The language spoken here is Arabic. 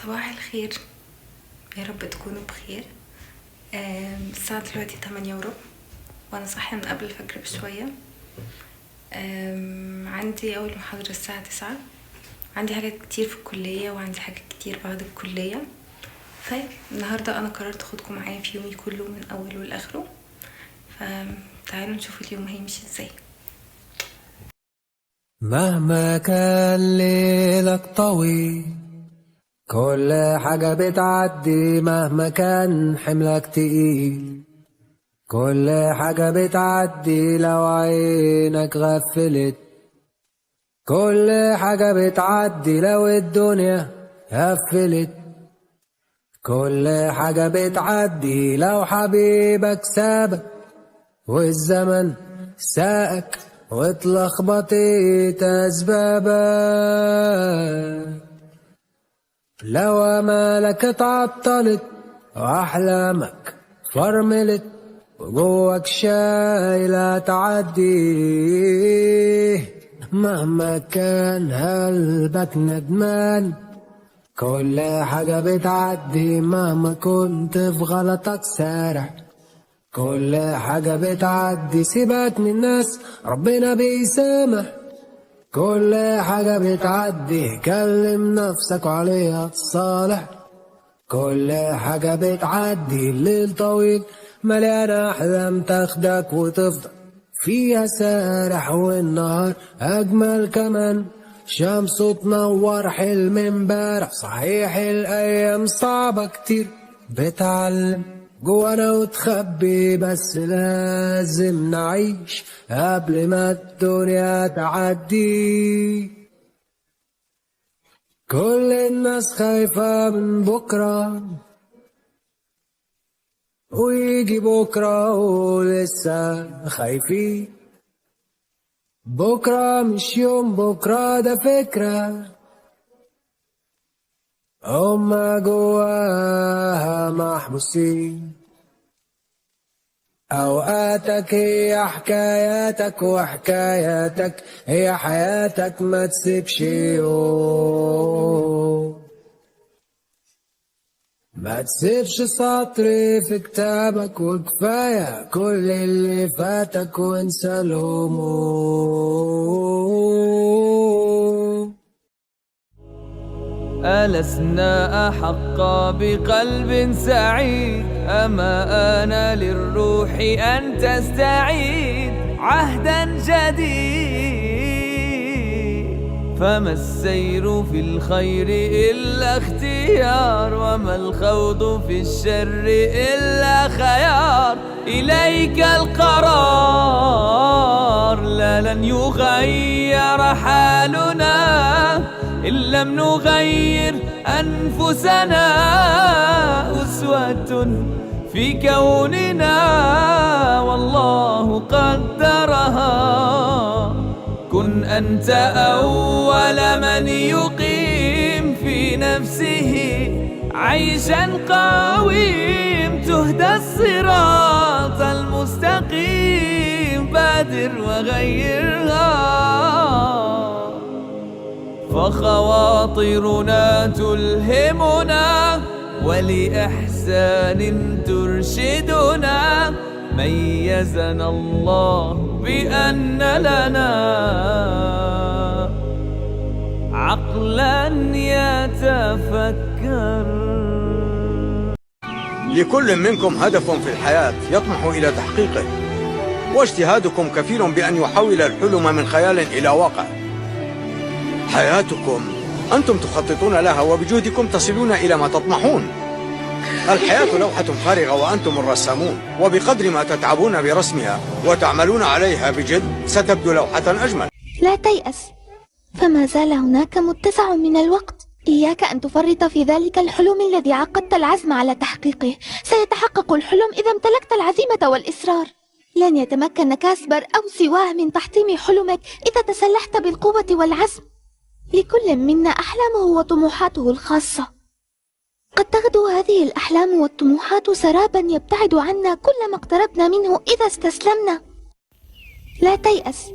صباح الخير. يا رب تكونوا بخير. الساعة دلوقتي 8:15 وانا صاحية من قبل الفجر بشوية. عندي اول محاضرة الساعة 9. عندي حاجات كتير في الكلية وعندي حاجات كتير بعد الكلية، فالنهاردة انا قررت اخدكم معايا في يومي كله من اوله لاخره. فتعالوا نشوف اليوم هيمشي ازاي. مهما كان ليلك طويل، كل حاجة بتعدي. مهما كان حملك تقيل، كل حاجة بتعدي. لو عينك غفلت، كل حاجة بتعدي. لو الدنيا قفلت، كل حاجة بتعدي. لو حبيبك سابك والزمن ساقك واتلخبطت أسبابك، لو أمالك اتعطلت وأحلامك فرملت وجواك شايلة تعدي، مهما كان قلبك ندمان، كل حاجة بتعدي. مهما كنت في غلطك سارح، كل حاجة بتعدي. سيبك من الناس، ربنا بيسامح. كل حاجة بتعدي، كلم نفسك وعليها تصالح. كل حاجة بتعدي. الليل طويل مليان أحلام تاخدك وتفضل فيها سارح، والنهار أجمل كمان شمس تنور حلم امبارح. صحيح الأيام صعبة كتير بتعلم جوانا وتخبي، بس لازم نعيش قبل ما الدنيا تعدي. كل الناس خايفة من بكرة، ويجي بكرة ولسه خايفين. بكرة مش يوم، بكرة ده فكرة هما جواها محبوسين. أوقاتك هي حكاياتك، وحكاياتك هي حياتك. ما تسيبش يوم، ما تسيبش سطر في كتابك. وكفاية كل اللي فاتك وانسى الهموم. ألسنا أحق بقلب سعيد، أما آن للروح أن تستعيد عهدا جديد. فما السير في الخير إلا اختيار، وما الخوض في الشر إلا خيار. إليك القرار، لا لن يغير حالنا إن لم نغير أنفسنا. أسوة في كوننا والله قدرها. كن أنت أول من يقيم في نفسه عيشا قويم. تهدى الصراط المستقيم، بادر وغيرها. فخواطرنا تلهمنا ولإحسان ترشدنا. ميزنا الله بأن لنا عقلا يتفكر. لكل منكم هدف في الحياة يطمح إلى تحقيقه، واجتهادكم كفيل بأن يحول الحلم من خيال إلى واقع. حياتكم أنتم تخططون لها، وبجهدكم تصلون إلى ما تطمحون. الحياة لوحة فارغة وأنتم الرسامون، وبقدر ما تتعبون برسمها وتعملون عليها بجد ستبدو لوحة أجمل. لا تيأس، فما زال هناك متسع من الوقت. إياك أن تفرط في ذلك الحلم الذي عقدت العزم على تحقيقه. سيتحقق الحلم إذا امتلكت العزيمة والإصرار. لن يتمكن كاسبر أو سواه من تحطيم حلمك إذا تسلحت بالقوة والعزم. لكل منا أحلامه وطموحاته الخاصة. قد تغدو هذه الأحلام والطموحات سرابا يبتعد عنا كلما اقتربنا منه إذا استسلمنا. لا تيأس،